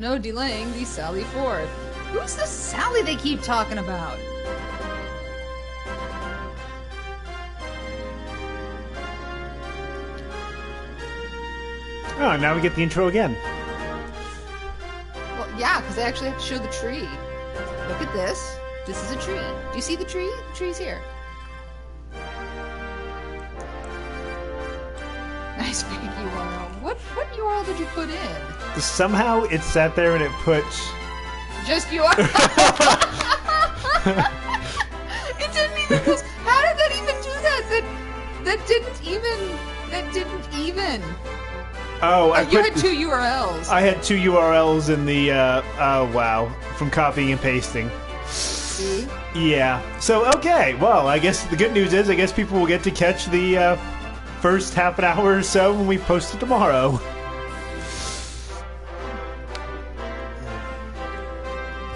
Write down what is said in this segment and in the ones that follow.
no delaying the sally forth. Who's the Sally they keep talking about? Oh, now we get the intro again. Well, yeah, because they actually have to show the tree. Look at this. This is a tree. Do you see the tree? The tree's here. Nice big URL. What URL did you put in? Somehow it sat there and it put... Just URL. It didn't even... How did that even do that? That didn't even... Oh, you had two URLs. I had two URLs in the, oh wow, from copying and pasting. See? Yeah. So, okay, well, I guess the good news is, I guess people will get to catch the, first half an hour or so when we post it tomorrow.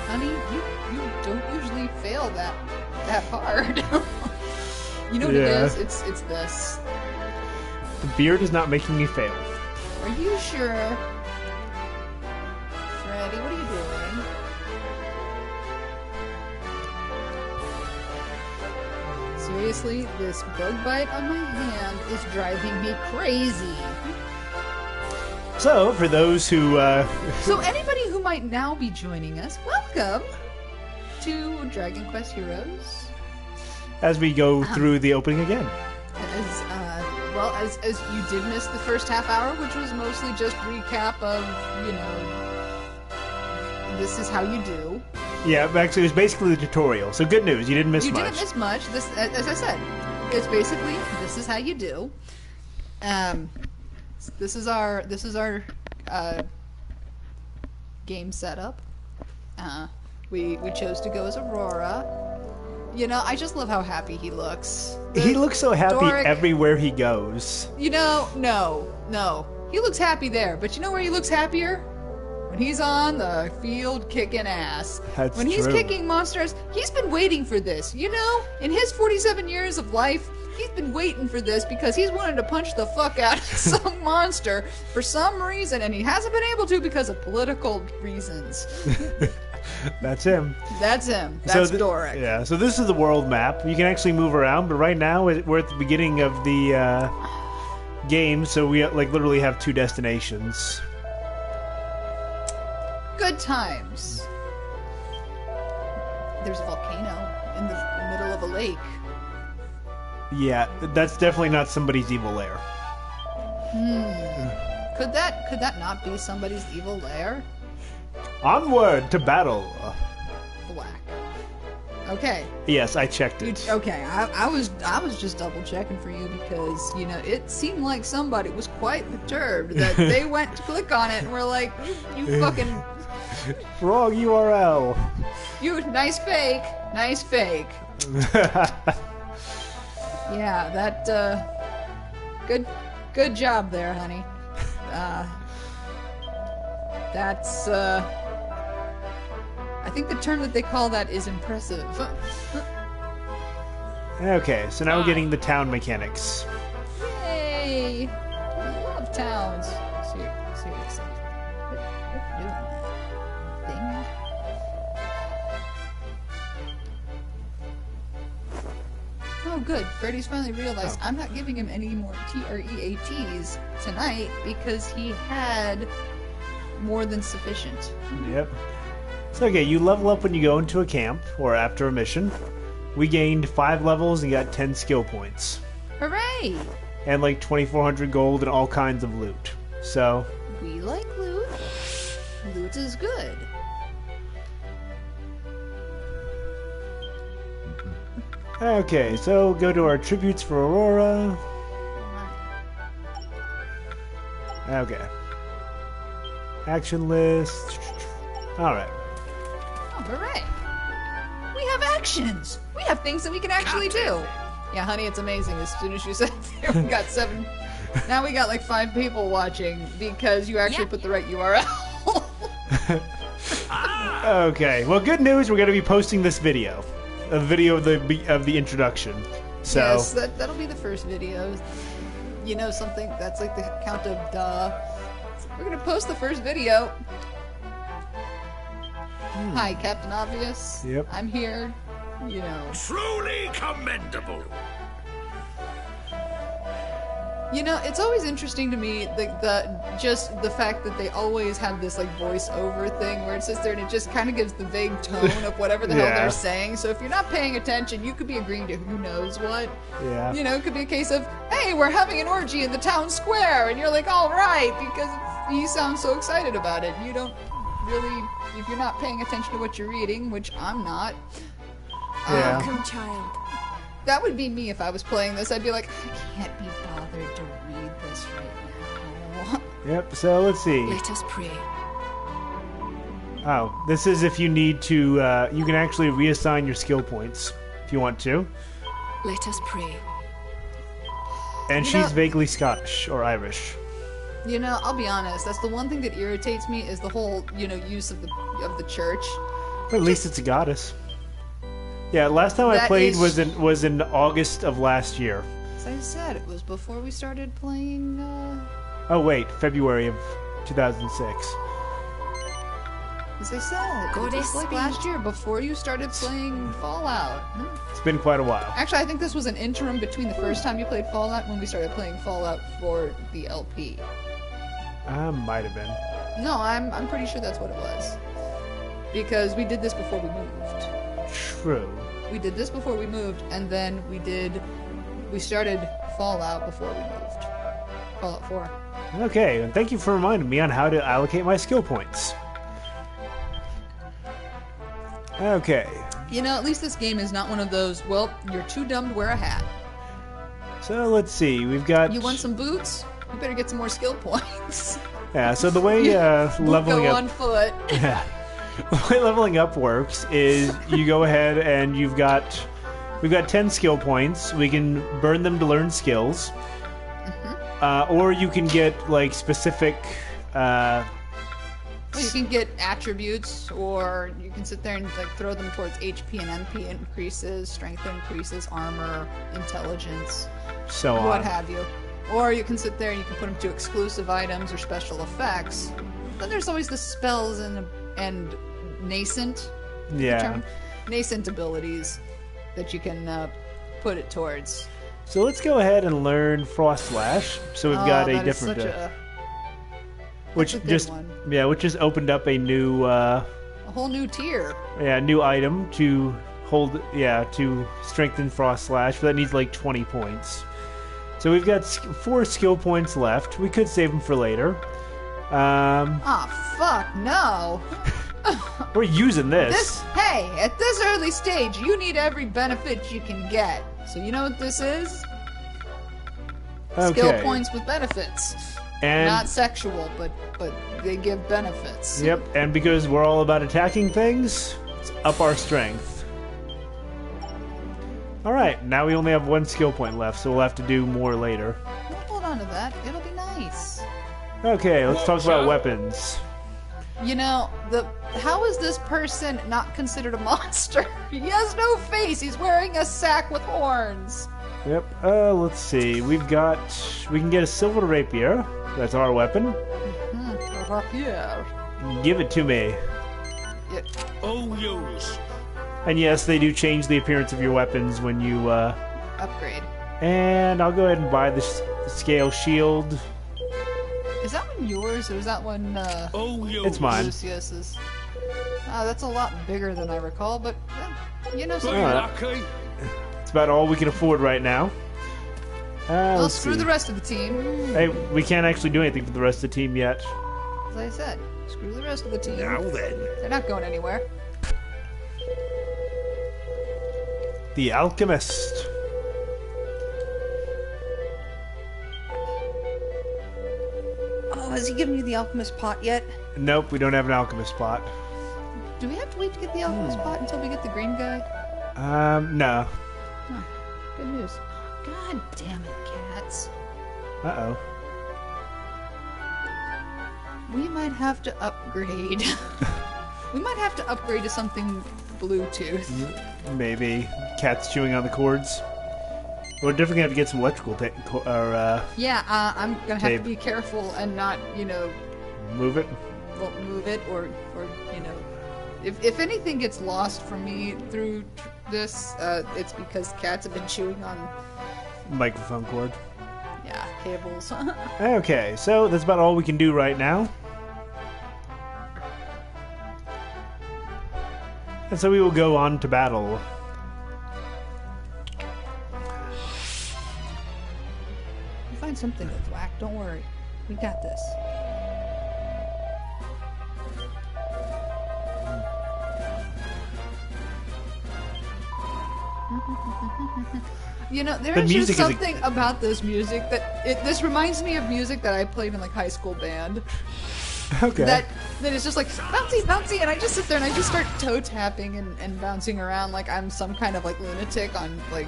Honey, you don't usually fail that hard. You know what it is? It's this. The beard is not making me fail. Are you sure? Freddy, what are you doing? Seriously, this bug bite on my hand is driving me crazy. So, for those who... So anybody who might now be joining us, welcome to Dragon Quest Heroes. As we go through the opening again. As you did miss the first half hour, which was mostly just recap of, this is how you do. Yeah, actually, it was basically the tutorial. So good news, you didn't miss much. You didn't miss much. This, as I said, it's basically this is how you do. This is our game setup. We chose to go as Aurora. I just love how happy he looks. He looks so happy Doric, everywhere he goes. No. He looks happy there, but you know where he looks happier? When he's on the field kicking ass. That's when he's true. kicking monsters, he's been waiting for this. In his 47 years of life, he's been waiting for this because he's wanted to punch the fuck out of some monster for some reason, and he hasn't been able to because of political reasons. That's him. That's him. That's Doric. Yeah, so this is the world map. You can actually move around, but right now we're at the beginning of the game, so we literally have two destinations. Good times. There's a volcano in the middle of a lake. Yeah, that's definitely not somebody's evil lair. Could that not be somebody's evil lair? Onward to battle. Black. Okay. Yes, I checked it. Okay, I was just double checking for you because it seemed like somebody was quite perturbed that they went to click on it and were like, you fucking wrong URL. You nice fake. Yeah, that good job there, honey. That's I think the term that they call that is impressive. Okay, so now we're getting the town mechanics. Yay! I love towns. Seriously. Quit doing that thing. Oh, good. Freddy's finally realized I'm not giving him any more TREATs tonight because he had more than sufficient. Yep. So, okay, you level up when you go into a camp or after a mission. We gained 5 levels and got 10 skill points. Hooray! And 2,400 gold and all kinds of loot. So... We like loot. Loot is good. Okay, so go to our tributes for Aurora. Okay. Action list. Alright. Oh, hooray. We have actions. We have things that we can actually do. Yeah, honey, it's amazing. As soon as you said there, we got 7. Now we got 5 people watching because you actually put the right URL. Okay, well, good news. We're going to be posting this video. A video of the introduction. So yes, that'll be the first video. Something that's the count of duh. We're gonna post the first video Hi, Captain Obvious. Yep. I'm here. You know. Truly commendable. You know, it's always interesting to me just the fact that they always have this like voiceover thing where it sits there and it just kind of gives the vague tone of whatever the hell Yeah. they're saying. So if you're not paying attention, you could be agreeing to who knows what. Yeah. You know, it could be a case of, hey, we're having an orgy in the town square, and you're like, all right, because you sound so excited about it. You don't really, if you're not paying attention to what you're reading, which I'm not. Yeah. Welcome, child. That would be me if I was playing this. I'd be like, I can't be bothered to read this right now. Yep, so let's see. Let us pray. Oh, this is if you need to, you can actually reassign your skill points if you want to. Let us pray. And You she's know- vaguely Scottish or Irish. You know, I'll be honest. That's the one thing that irritates me is the whole, use of the church. But at least it's a goddess. Yeah, last time I That played is- was in August of last year. As I said, it was before we started playing. Oh wait, February of 2006. As I said, it Goddess was like speed. last year before you started playing Fallout. It's been quite a while. Actually, I think this was an interim between the first time you played Fallout and when we started playing Fallout for the LP. Might have been. No, I'm pretty sure that's what it was. Because we did this before we moved. True. We did this before we moved, and then we started Fallout before we moved. Fallout 4. Okay, and thank you for reminding me on how to allocate my skill points. Okay. You know, at least this game is not one of those, well, you're too dumb to wear a hat. So let's see. We've got. You want some boots? You better get some more skill points. Yeah. So the way leveling Go up. on foot. Yeah. The way leveling up works is you go ahead and we've got 10 skill points. We can burn them to learn skills, or you can get like specific. Well, you can get attributes, or you can sit there and like throw them towards HP and MP increases, strength increases, armor, intelligence, So on. what have you. Or you can sit there and you can put them to exclusive items or special effects. Then there's always the spells and nascent, Yeah. term, nascent abilities that you can put it towards. So let's go ahead and learn Frost Slash. So we've got a that is different, such a which a good just one. which just opened up a new whole new tier. new item to hold to strengthen Frost Slash, but that needs like 20 points. So we've got 4 skill points left. We could save them for later. Fuck no. We're using Hey, at this early stage, you need every benefit you can get. So you know what this is? Skill Okay. points with benefits. And Not sexual, but they give benefits. yep, and because we're all about attacking things, let's up our strength. Alright, now we only have 1 skill point left, so we'll have to do more later. We'll hold on to that. It'll be nice. Okay, let's talk about weapons. You know, how is this person not considered a monster? He has no face. He's wearing a sack with horns. Yep, let's see. We can get a silver rapier. That's our weapon. Rapier. Give it to me. Yeah. Oh, yes. And yes, they do change the appearance of your weapons when you, Upgrade. And I'll go ahead and buy the scale shield. Is that one yours, or is that one, Oh, yes. It's mine. Lucius's? That's a lot bigger than I recall, but, you know, Be something. lucky. It's about all we can afford right now. Well, Let's screw see. the rest of the team. Hey, we can't actually do anything for the rest of the team yet. As I said, screw the rest of the team. Now then. They're not going anywhere. The Alchemist. Oh, has he given you the alchemist pot yet? Nope, we don't have an alchemist pot. Do we have to wait to get the alchemist pot until we get the green guy? No. Oh, good news. God damn it, cats. Uh-oh. We might have to upgrade. We might have to upgrade to something Bluetooth. Maybe. Cats chewing on the cords. We're definitely gonna have to get some electrical Yeah, I'm gonna have Tape. to be careful and not, move it. move it or If anything gets lost from me through this, it's because cats have been chewing on, Microphone cord. yeah, cables. Okay, so that's about all we can do right now. And so we will go on to battle. You find something to thwack, don't worry. We got this. You know, there The is just music is something about this music that this reminds me of music that I played in like high school band. Okay. That is just like bouncy, bouncy, and I just sit there and I just start toe tapping and bouncing around like I'm some kind of like lunatic on like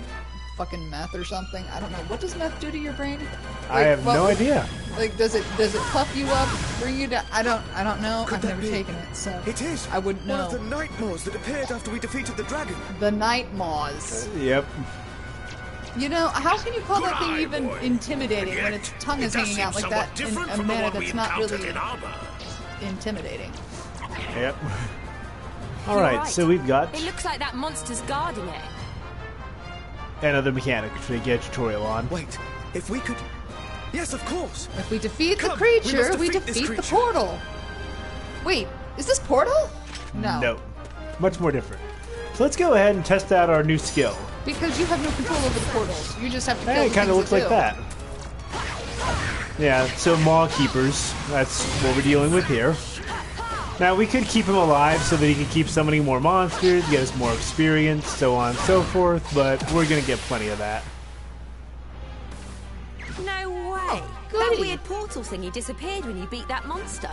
fucking meth or something. I don't know. What does meth do to your brain? I have no idea. Like, does it puff you up, bring you down? I don't know. I've never taken it, so It is. I wouldn't know. One of the night maws that appeared after we defeated the dragon. The night maws. Yep. You know, how can you call that thing Good eye, even boy. intimidating And when yet, its tongue it is does hanging seem out like somewhat that in different a from the manner one we that's not encountered really in Arbor. intimidating? Yep. All You're right, so we've got It looks like that monster's guarding it. another mechanic to get a tutorial on. Wait, if we could... Yes, of course. If we defeat the Come, we must creature, we defeat this defeat the creature. portal. Wait, is this portal? No. No. Much more different. So let's go ahead and test out our new skill. Because you have no control over the portals. You just have to kill Hey, the it kind of things looks like do. that. Yeah, so maw keepers. That's what we're dealing with here. Now, we could keep him alive so that he can keep summoning more monsters, get us more experience, so on and so forth, but we're going to get plenty of that. No way. That goody. weird portal thingy disappeared when you beat that monster.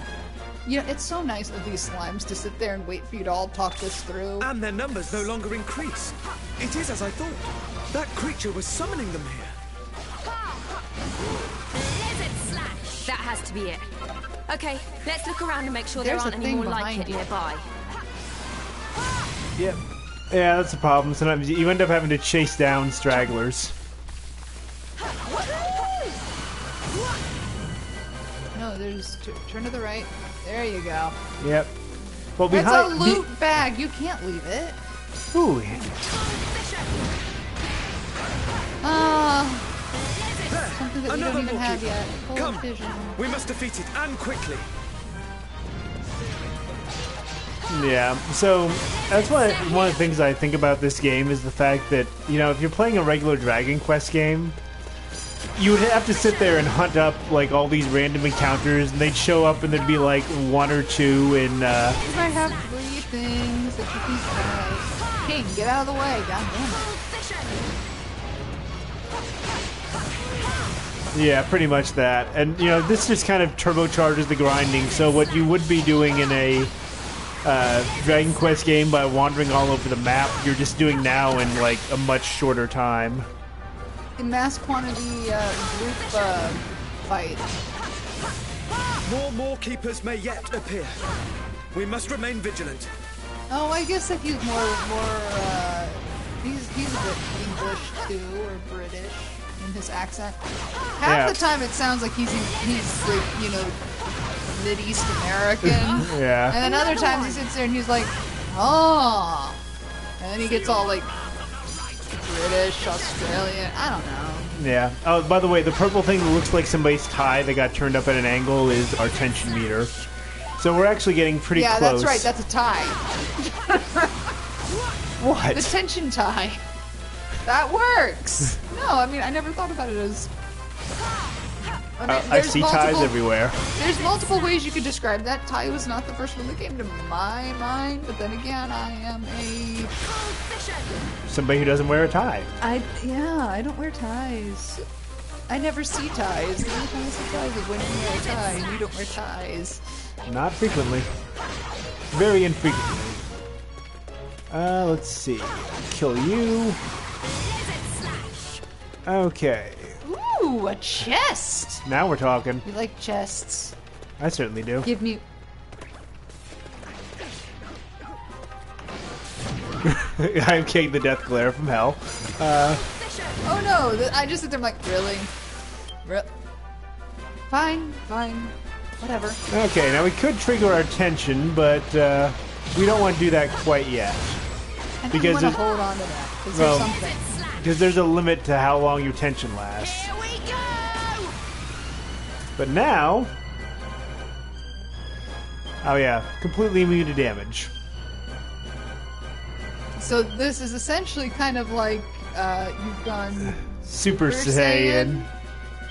You know, it's so nice of these slimes to sit there and wait for you to all talk this through. And their numbers no longer increase. It is as I thought. That creature was summoning them here. Lizard slash. That has to be it. Okay, let's look around and make sure there There's aren't a any thing more like behind it you. nearby. Yep. Yeah, that's the problem. Sometimes you end up having to chase down stragglers. No, there's turn to the right. There you go. Yep. Well, That's behind... a loot bag. You can't leave it. Ooh, Something that we Another don't even have Wookiee. yet. Cold Come. vision. We must defeat it, and quickly. yeah. So that's why one of the things I think about this game is the fact that, you know, if you're playing a regular Dragon Quest game, you would have to sit there and hunt up like all these random encounters, and they'd show up, and there'd be like one or two in. You might have 3 things that you can try. King, get out of the way. God damn it. Yeah, pretty much that. And, you know, this just kind of turbocharges the grinding. So what you would be doing in a Dragon Quest game by wandering all over the map, you're just doing now in, like, a much shorter time. In mass quantity group fight. More keepers may yet appear. We must remain vigilant. Oh, I guess that he's he's a bit English too, or British in his accent. Half Yeah. the time it sounds like he's like, you know, Mid-East American. Yeah. And then other times he sits there and he's like, oh. And then he gets all like British, Australian, I don't know. Yeah. Oh, by the way, the purple thing that looks like somebody's tie that got turned up at an angle is our tension meter. So we're actually getting pretty Yeah, close. that's right, that's a tie. What? The tension tie. That works. No, I mean, I never thought about it as... I mean, I see ties everywhere. There's multiple ways you could describe that. Tie was not the first one that came to my mind, but then again, I am a... Somebody who doesn't wear a tie. I don't wear ties. I never see ties. The only time I see ties is when you wear a tie and you don't wear ties. Not frequently. Very infrequently. Let's see. Kill you. Okay. Ooh, a chest! Now we're talking. You like chests. I certainly do. Give me... I'm getting the death glare from hell. Oh no, I just sit there, I'm like, really? Fine, whatever. Okay, now we could trigger our tension, but we don't want to do that quite yet. I Because don't want to it- hold on to that because Well- there's something. Because there's a limit to how long your tension lasts. Here we go! But now... Oh yeah, completely immune to damage. So this is essentially kind of like you've gone Super Super Saiyan.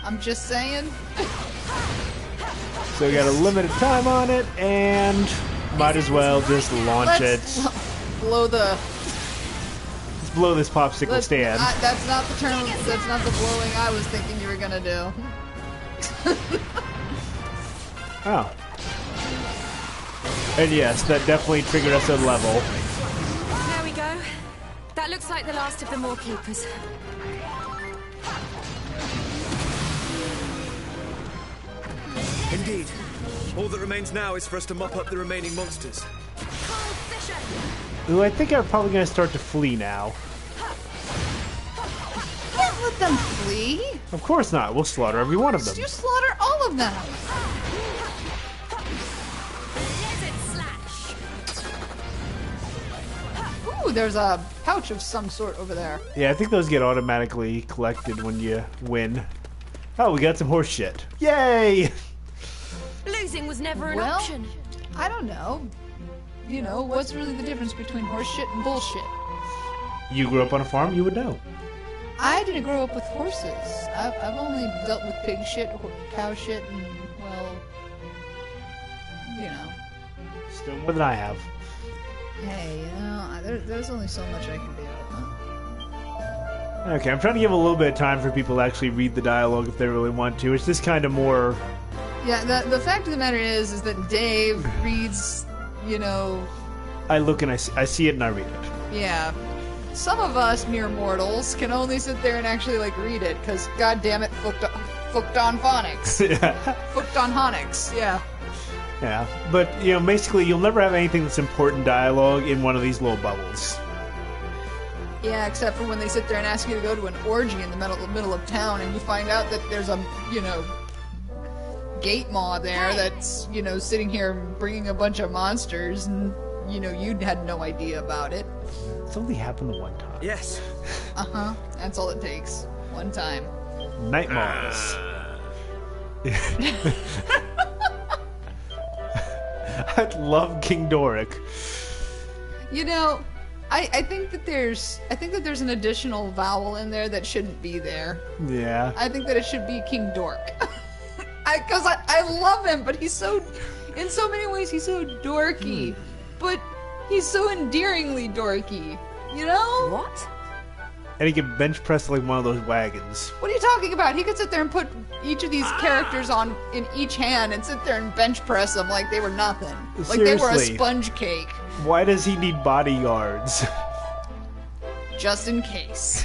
I'm just saying. So we got a limited time on it, and might as well just launch Let's it. blow the. Let's blow this popsicle stand. That's not the term. That's not the blowing I was thinking you were gonna do. Oh. And yes, that definitely triggered us a level. There we go. That looks like the last of the Moor Keepers. Indeed. All that remains now is for us to mop up the remaining monsters. Ooh, I think I'm probably going to start to flee now. Can't let them flee. Of course not. We'll slaughter every one of them. You slaughter all of them. Ooh, there's a pouch of some sort over there. Yeah, I think those get automatically collected when you win. Oh, we got some horse shit. Yay! Losing was never an Well, option. I don't know. You know, what's really the difference between horse shit and bullshit? You grew up on a farm, you would know. I didn't grow up with horses. I've only dealt with pig shit, cow shit, and, well, you know. Still more than I have. Hey, you know, there's only so much I can do. Okay, I'm trying to give a little bit of time for people to actually read the dialogue if they really want to. It's just kind of more... Yeah, the fact of the matter is that Dave reads, you know, I look and I see it and I read it. yeah. Some of us mere mortals can only sit there and actually like read it because, god damn it, fucked on phonics, Yeah. fucked on honics. Yeah. Yeah, but, you know, basically you'll never have anything that's important dialogue in one of these little bubbles. Yeah, except for when they sit there and ask you to go to an orgy in the middle of town, and you find out that there's a, you know, gate maw there that's, you know, sitting here bringing a bunch of monsters, and, you know, you had no idea about it. It's only happened one time. Yes. Uh-huh. That's all it takes. One time. Night Maws. I love King Doric. You know, I think that there's an additional vowel in there that shouldn't be there. Yeah. I think that it should be King Dork. Because I love him, but he's so, in so many ways, he's so dorky. But he's so endearingly dorky. You know? What? And he can bench press like one of those wagons. What are you talking about? He could sit there and put each of these characters on in each hand and sit there and bench press them like they were nothing. Like they were a Seriously. sponge cake. Why does he need bodyguards? Just in case.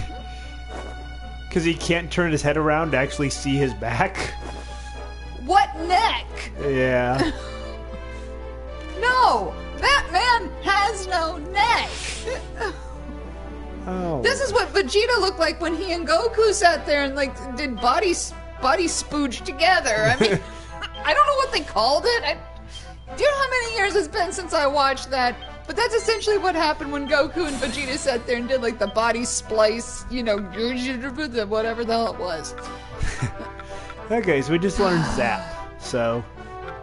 Because he can't turn his head around to actually see his back? What neck? Yeah. No! That man has no neck! Oh. This is what Vegeta looked like when he and Goku sat there and like did body spooge together. I mean, I don't know what they called it. Do you know how many years it's been since I watched that? But that's essentially what happened when Goku and Vegeta sat there and did like the body splice, you know, whatever the hell it was. Okay, so we just learned Zap. So,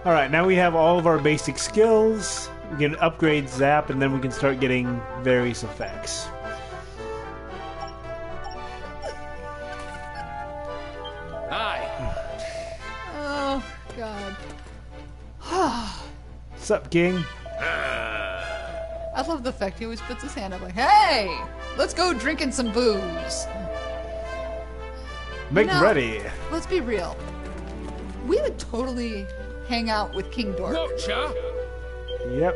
alright, now we have all of our basic skills. We can upgrade Zap, and then we can start getting various effects. Oh, God. What's up, King? I love the fact he always puts his hand up like, hey, let's go drinking some booze. Make No. ready. Let's be real. We would totally hang out with King Dork. Watcher? Yep.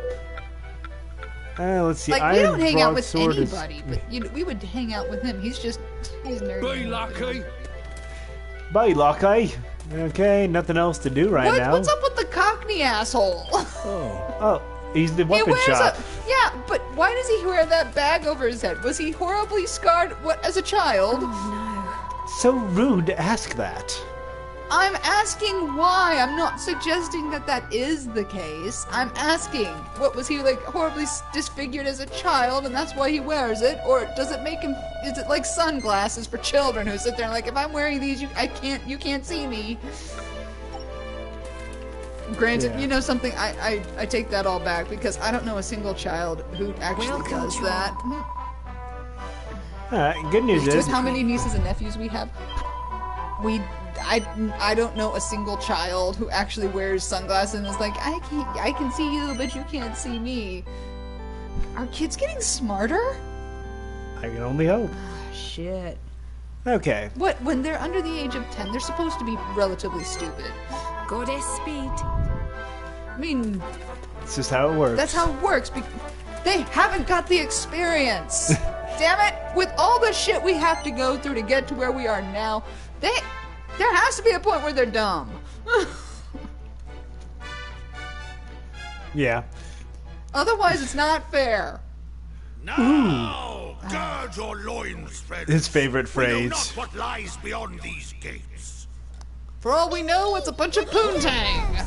Let's see. Like, we Iron don't hang out with Broadsword is- anybody, but we would hang out with him. He's nerdy. Be lucky. Bye, Lockeye. Okay, nothing else to do right now. What's up with the Cockney asshole? Oh, he's the He weapon wears shop. yeah, but why does he wear that bag over his head? Was he horribly scarred as a child? So rude to ask that. I'm asking why. I'm not suggesting that that is the case. I'm asking, what was he like horribly disfigured as a child and that's why he wears it? Or does it make him, is it like sunglasses for children who sit there and like, if I'm wearing these, you can't see me. Granted, you know something, I take that all back because I don't know a single child who actually does that. Good news is, Just how many nieces and nephews we have. I don't know a single child who actually wears sunglasses and is like, I can see you, but you can't see me. Are kids getting smarter? I can only hope. Shit. Okay. What, when they're under the age of 10, they're supposed to be relatively stupid. Goddess speed. I mean, It's just how it works. that's how it works. They haven't got the experience. Damn it! With all the shit we have to go through to get to where we are now, there has to be a point where they're dumb. Yeah. Otherwise, it's not fair. Now, gird your loins, friends. His favorite We know phrase. not what lies beyond these gates. For all we know, it's a bunch of poontang.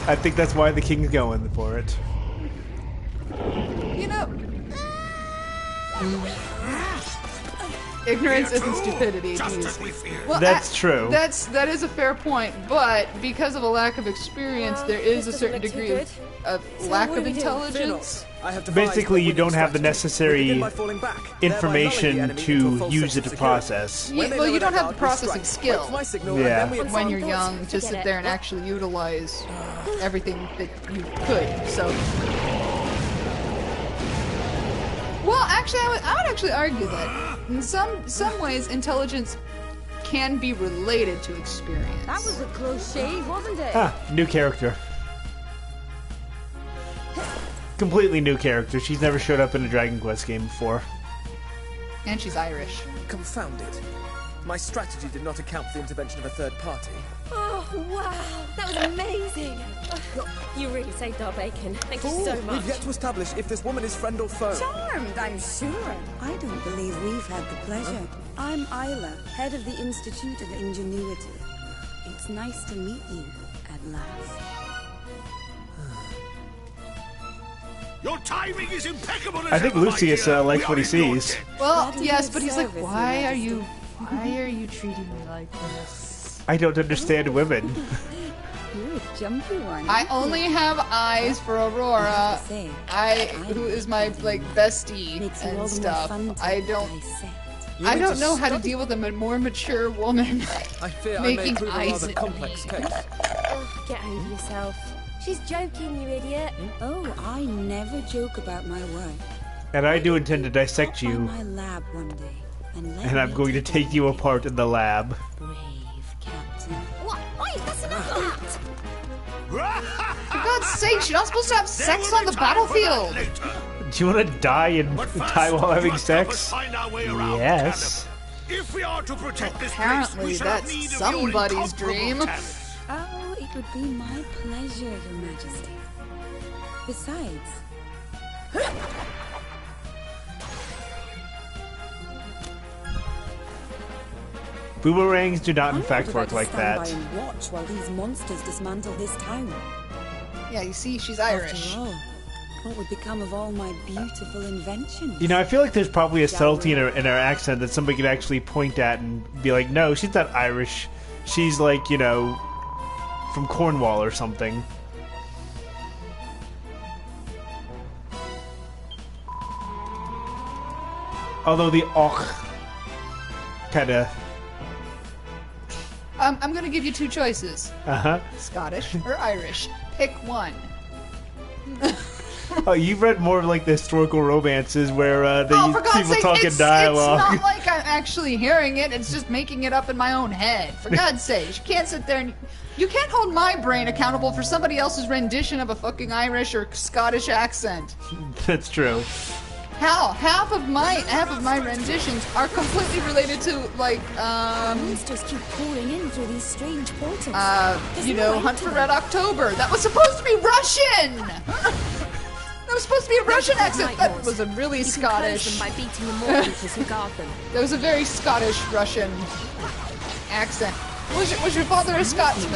I think that's why the king's going for it. You know, ignorance isn't stupidity. Just Geez. as we feared. Well, That's true. That is a fair point, but because of a lack of experience, there is a certain doesn't look degree too of So lack what of do we do? intelligence. I have devised Basically, a you don't have the winning strategy. necessary We begin by falling back, thereby information lulling the enemy into a to false use sense it of to security. process. Yeah, When they well, know you don't we're have the guard, we processing strike. skill Wait for my signal, Yeah. and then we when you're Forget young to sit it. there and actually utilize everything that you could. So, well, actually, I would actually argue that in some ways, intelligence can be related to experience. That was a close shave, wasn't it? Ah, new character. Completely new character. She's never showed up in a Dragon Quest game before. And she's Irish. Confound it. My strategy did not account for the intervention of a third party. Oh, wow. That was amazing. You really saved our bacon. Thank you so much. We've yet to establish if this woman is friend or foe. Charmed, I'm sure. I don't believe we've had the pleasure. I'm Isla, head of the Institute of Ingenuity. It's nice to meet you at last. Your timing is impeccable. I think Lucius likes what he We are in your sees. debt. Well, Glad yes, to but be he's of like, service, why Your are you treating me like this? I don't understand women. You're a jumpy one. I only have eyes for Aurora. Say, Who is my like bestie makes you all and the more stuff. fun to I don't dissect. I need don't to know how to study. deal with a more mature woman. I fear I may Making prove a eyes rather at complex me. case. Oh, get over yourself. She's joking, you idiot. Oh, I never joke about my work. And I do intend to dissect Stop by you, my lab one day, and and I'm going to take you apart in the lab. Brave Captain. What? Wait, that's enough of that. For God's sake, you're not supposed to have There sex will on be the time for that battlefield. later. Do you want to die and But first, die while you having must help us sex? find our way around Yes. Caliburgh. If we are to protect this place, Apparently we shall have that's need of your somebody's incomparable dream. talents. Oh, it would be my pleasure, Your Majesty. Besides, Boomerangs do not, in I'm fact, not work about like to stand by that. and watch while these monsters dismantle this town. Yeah, you see, she's Irish. After all, what would become of all my beautiful inventions? You know, I feel like there's probably a subtlety in her accent that somebody could actually point at and be like, no, she's not Irish. She's like, you know, from Cornwall or something. Although the och kind of... I'm gonna give you two choices: Uh-huh. Scottish or Irish. Pick one. Oh, you've read more of like the historical romances where they Oh, use for God's people sake, talking it's dialogue. not like I'm actually hearing it. It's just making it up in my own head. For God's sake, you can't sit there and... You can't hold my brain accountable for somebody else's rendition of a fucking Irish or Scottish accent. That's true. How? Half of my renditions are completely related to, like, Monsters keep pouring in through these strange portals. There's you no know, end Hunt to for them. Red October. That was supposed to be Russian! That was supposed to be a Russian accent. That was a really You can close Scottish. them by beating the mortals who guard them. That was a very Scottish Russian accent. Was your father a Scotsman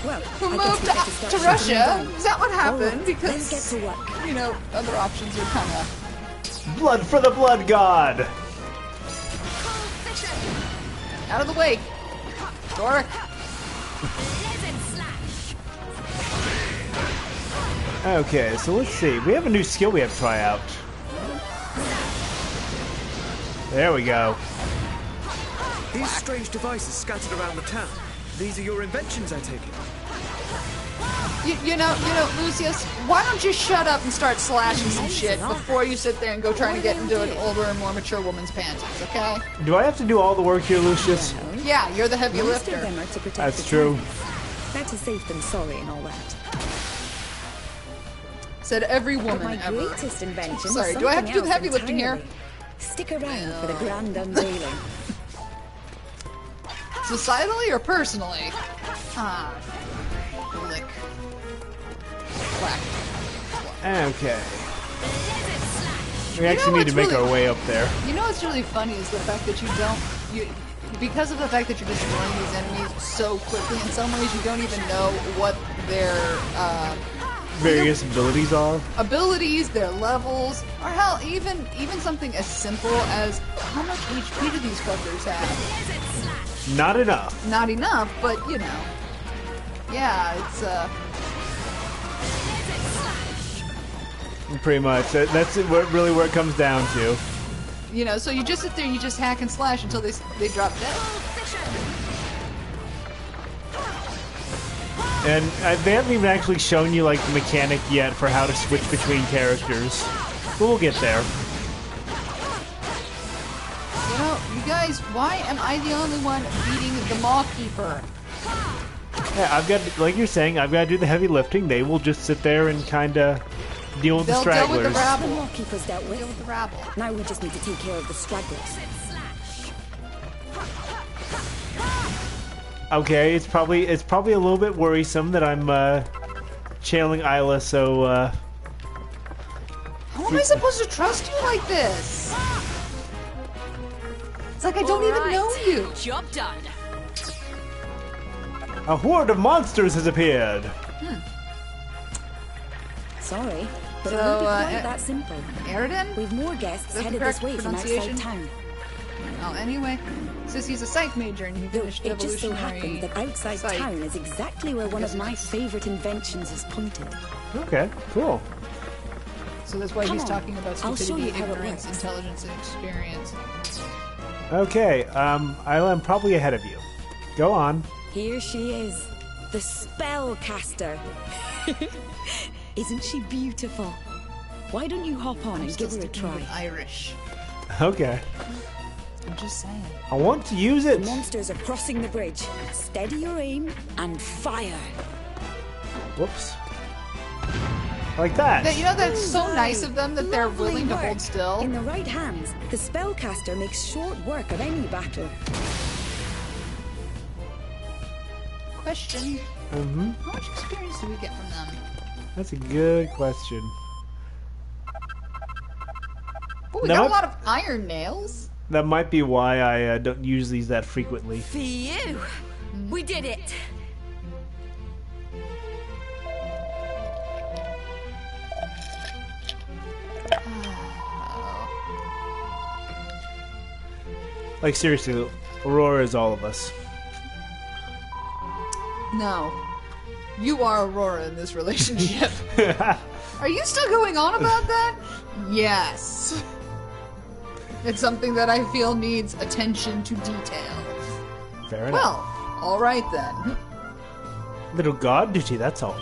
Well, who I guess moved we better start to shooting Russia? them down. Is that what happened? All right, Because let's get to work. you know, other options are kind of Blood for the blood god. out of the way. Doric. Okay, so let's see. We have a new skill we have to try out. There we go. These strange devices scattered around the town. These are your inventions, I take it. You know, Lucius, why don't you shut up and start slashing some shit before you sit there and go trying to get into an older and more mature woman's panties, okay? Do I have to do all the work here, Lucius? Yeah, you're the heavy Most of lifter. them are to protect That's the true. town. Better safe than sorry and all that. Said every But woman my ever. greatest invention is Sorry, do I have to do the something heavy else lifting here? entirely. Stick around for the grand unveiling. Societally or personally? Ah. Lick. Whack. Okay. We actually need to make our way up there. You know what's really funny is the fact that because of the fact that you're destroying these enemies so quickly, in some ways you don't even know what their Various abilities are. abilities, their levels, or hell, even something as simple as how much HP do these fuckers have? Not enough. Not enough, but you know. Yeah, it's Pretty much. That's it, really where it comes down to. you know, so you just sit there and you just hack and slash until they drop dead. And they haven't even actually shown you like the mechanic yet for how to switch between characters. But we'll get there. You know, you guys, why am I the only one beating the Maw Keeper? Yeah, I've got, like you're saying, I've got to do the heavy lifting. They will just sit there and kind of deal with the They'll deal with the stragglers. The rabble. law keepers dealt Deal with the with. rabble. Now we just need to take care of the stragglers. Okay, it's probably a little bit worrisome that I'm channeling Isla, so How am I supposed to trust you like this? It's like I don't even know you. Job done. a horde of monsters has appeared. Sorry, but So, it won't be quite uh, that simple. Eridan? We've more guests That's the headed this correct way from pronunciation? outside town. Well, anyway, since he's a psych major and he Though finished it just so evolutionary happens that outside psych. town is exactly where one of my favorite inventions is pointed. Okay, cool. So that's why Come he's on, talking about I'll show stupidity, you how it ignorance, works. intelligence, and experience. Okay, Isla, I'm probably ahead of you. Go on. Here she is, the spellcaster. Isn't she beautiful? Why don't you hop on and give her a try? Irish. Okay. I'm just saying. I want to use it. Monsters are crossing the bridge. Steady your aim and fire. Whoops. Like that. You know, that's so nice of them that they're Lovely willing to work. hold still. In the right hands, the spellcaster makes short work of any battle. Question. Mm-hmm. How much experience do we get from them? That's a good question. Oh, we No, got I- a lot of iron nails. That might be why I don't use these that frequently. For you. We did it. Like, seriously, Aurora is all of us. No. You are Aurora in this relationship. Are you still going on about that? Yes. It's something that I feel needs attention to detail. Fair enough. Well, alright then. Little god duty, that's all.